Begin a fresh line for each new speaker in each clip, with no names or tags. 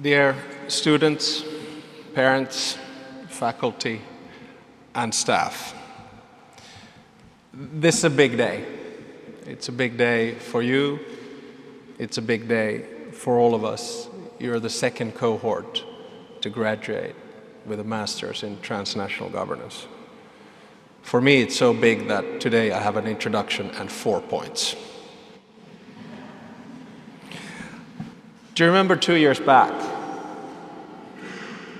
Dear students, parents, faculty, and staff, this is a big day. It's a big day for you. It's a big day for all of us. You're the second cohort to graduate with a master's in transnational governance. For me, it's so big that today I have an introduction and 4 points. Do you remember 2 years back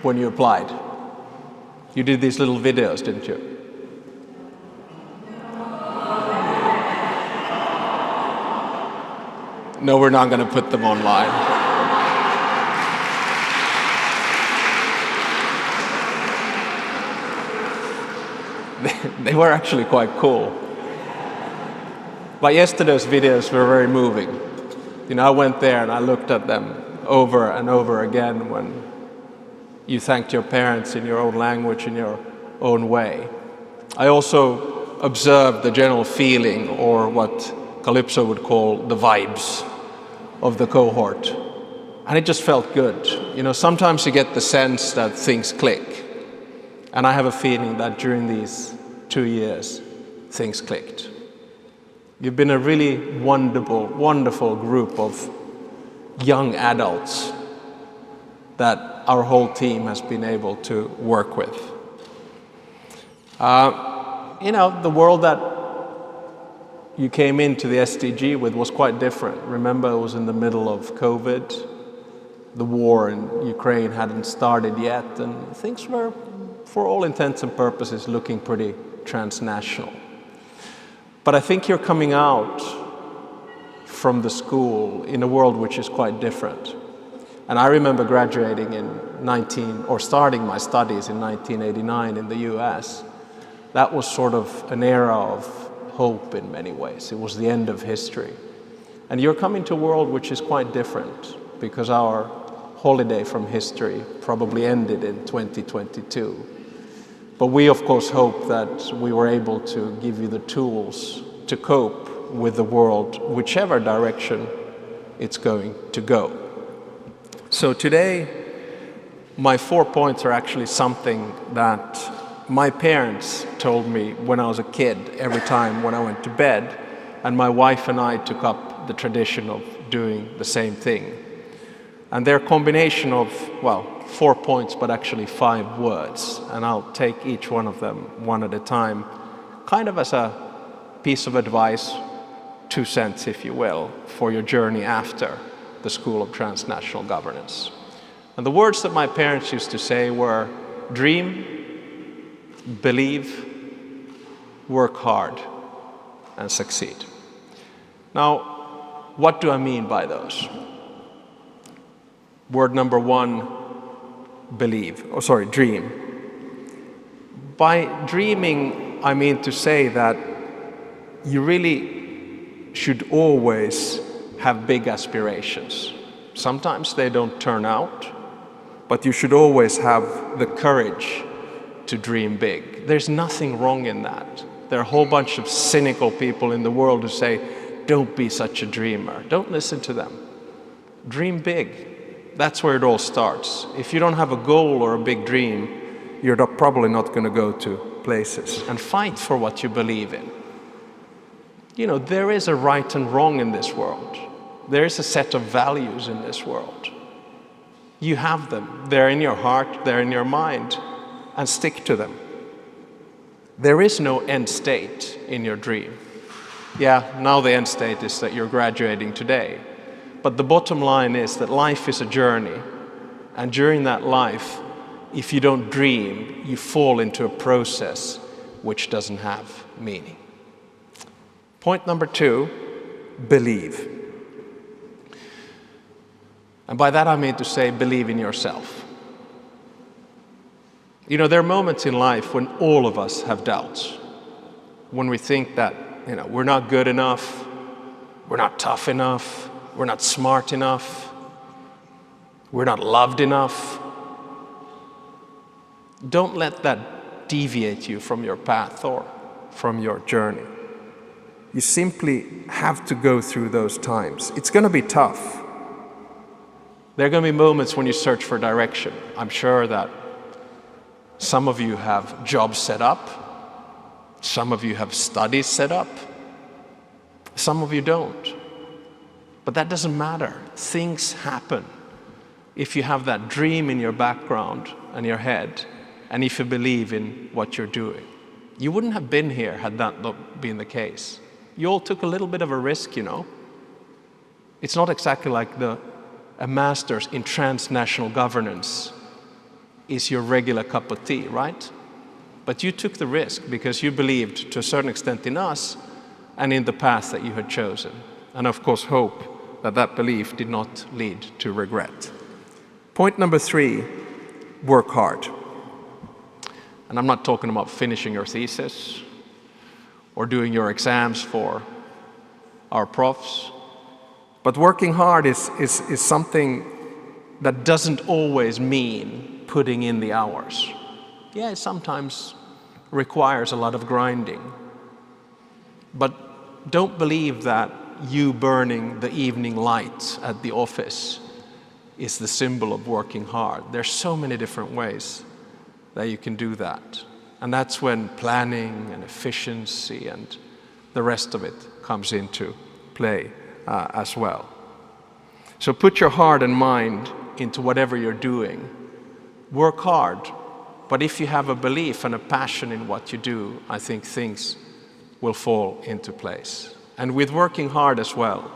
when you applied? You did these little videos, didn't you? No, we're not going to put them online. They were actually quite cool. But yesterday's videos were very moving. You know, I went there and I looked at them over and over again when you thanked your parents in your own language, in your own way. I also observed the general feeling, or what Calypso would call the vibes of the cohort. And it just felt good. You know, sometimes you get the sense that things click. And I have a feeling that during these 2 years, things clicked. You've been a really wonderful group of young adults that our whole team has been able to work with. You know, the world that you came into the SDG with was quite different. Remember, it was in the middle of COVID. The war in Ukraine hadn't started yet, and things were, for all intents and purposes, looking pretty transnational. But I think you're coming out from the school in a world which is quite different. And I remember graduating starting my studies in 1989 in the US. That was sort of an era of hope in many ways. It was the end of history. And you're coming to a world which is quite different, because our holiday from history probably ended in 2022. But we, of course, hope that we were able to give you the tools to cope with the world, whichever direction it's going to go. So today, my 4 points are actually something that my parents told me when I was a kid, every time when I went to bed, and my wife and I took up the tradition of doing the same thing. And they're a combination of, well, 4 points, but actually 5 words. And I'll take each one of them one at a time, kind of as a piece of advice, 2 cents, if you will, for your journey after the School of Transnational Governance. And the words that my parents used to say were dream, believe, work hard, and succeed. Now, what do I mean by those? Word number 1, dream. By dreaming, I mean to say that you really should always have big aspirations. Sometimes they don't turn out, but you should always have the courage to dream big. There's nothing wrong in that. There are a whole bunch of cynical people in the world who say, don't be such a dreamer. Don't listen to them. Dream big. That's where it all starts. If you don't have a goal or a big dream, you're probably not going to go to places. And fight for what you believe in. You know, there is a right and wrong in this world. There is a set of values in this world. You have them. They're in your heart, they're in your mind, and stick to them. There is no end state in your dream. Yeah, now the end state is that you're graduating today. But the bottom line is that life is a journey, and during that life, if you don't dream, you fall into a process which doesn't have meaning. Point number 2, believe. And by that I mean to say, believe in yourself. You know, there are moments in life when all of us have doubts. When we think that, you know, we're not good enough, we're not tough enough, we're not smart enough, we're not loved enough. Don't let that deviate you from your path or from your journey. You simply have to go through those times. It's going to be tough. There are going to be moments when you search for direction. I'm sure that some of you have jobs set up, some of you have studies set up, some of you don't. But that doesn't matter. Things happen. If you have that dream in your background and your head, and if you believe in what you're doing. You wouldn't have been here had that not been the case. You all took a little bit of a risk, you know. It's not exactly like a master's in transnational governance is your regular cup of tea, right? But you took the risk because you believed to a certain extent in us and in the path that you had chosen. And of course hope that that belief did not lead to regret. Point number 3, work hard. And I'm not talking about finishing your thesis or doing your exams for our profs, but working hard is something that doesn't always mean putting in the hours. Yeah, it sometimes requires a lot of grinding. But don't believe that you burning the evening light at the office is the symbol of working hard. There's so many different ways that you can do that. And that's when planning and efficiency and the rest of it comes into play as well. So put your heart and mind into whatever you're doing. Work hard, but if you have a belief and a passion in what you do, I think things will fall into place. And with working hard as well,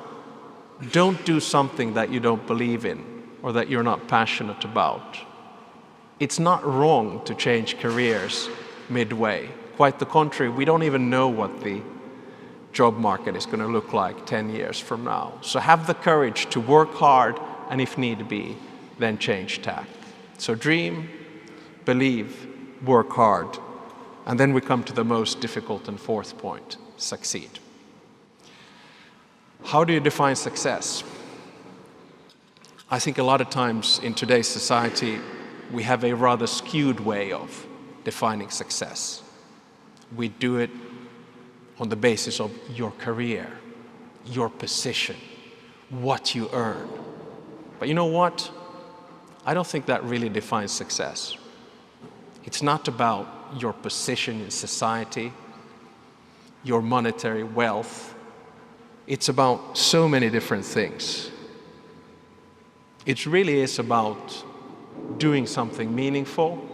don't do something that you don't believe in or that you're not passionate about. It's not wrong to change careers midway. Quite the contrary, we don't even know what the job market is going to look like 10 years from now. So have the courage to work hard and if need be, then change tack. So dream, believe, work hard. And then we come to the most difficult and fourth point, succeed. How do you define success? I think a lot of times in today's society, we have a rather skewed way of defining success. We do it on the basis of your career, your position, what you earn. But you know what? I don't think that really defines success. It's not about your position in society, your monetary wealth. It's about so many different things. It really is about doing something meaningful,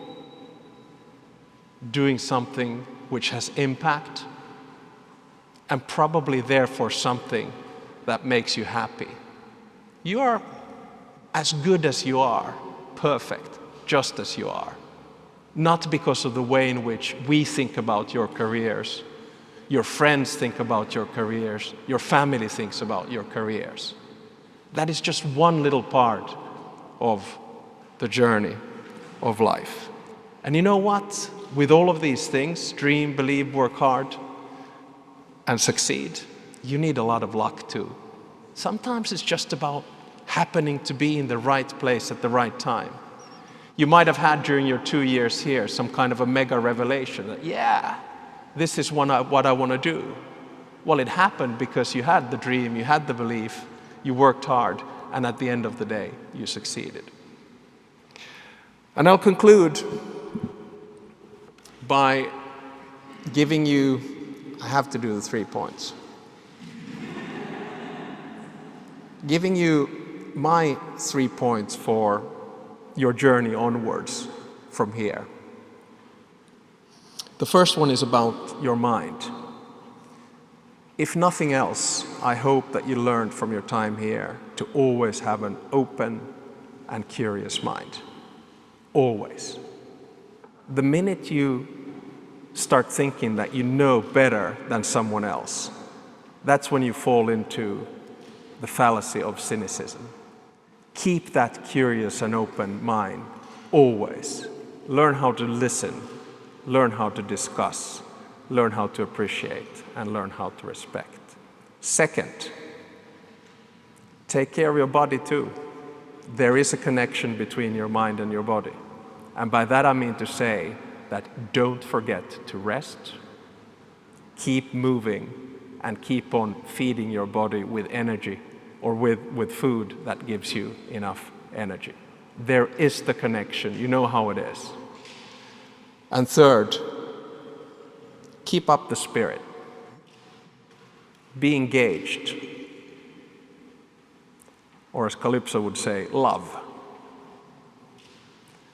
doing something which has impact, and probably therefore something that makes you happy. You are as good as you are, perfect, just as you are. Not because of the way in which we think about your careers, your friends think about your careers, your family thinks about your careers. That is just one little part of the journey of life. And you know what? With all of these things, dream, believe, work hard, and succeed, you need a lot of luck too. Sometimes it's just about happening to be in the right place at the right time. You might have had during your 2 years here some kind of a mega revelation that, yeah, this is what I want to do. Well, it happened because you had the dream, you had the belief, you worked hard, and at the end of the day, you succeeded. And I'll conclude by giving you, I have to do the 3 points. Giving you my 3 points for your journey onwards from here. The first one is about your mind. If nothing else, I hope that you learned from your time here to always have an open and curious mind. Always. The minute you start thinking that you know better than someone else, that's when you fall into the fallacy of cynicism. Keep that curious and open mind, always. Learn how to listen, learn how to discuss, learn how to appreciate, and learn how to respect. Second, take care of your body too. There is a connection between your mind and your body. And by that I mean to say that don't forget to rest, keep moving, and keep on feeding your body with energy or with food that gives you enough energy. There is the connection. You know how it is. And third, keep up the spirit. Be engaged. Or as Calypso would say, love.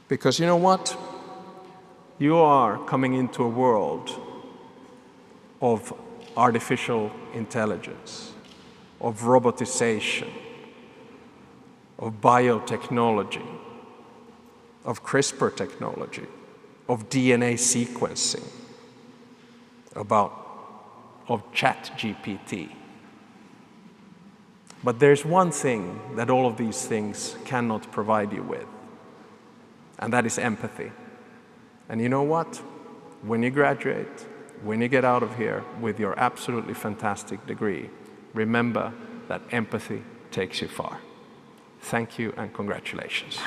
Because you know what? You are coming into a world of artificial intelligence, of robotization, of biotechnology, of CRISPR technology, of DNA sequencing, of ChatGPT. But there's one thing that all of these things cannot provide you with, and that is empathy. And you know what? When you graduate, when you get out of here with your absolutely fantastic degree, remember that empathy takes you far. Thank you and congratulations.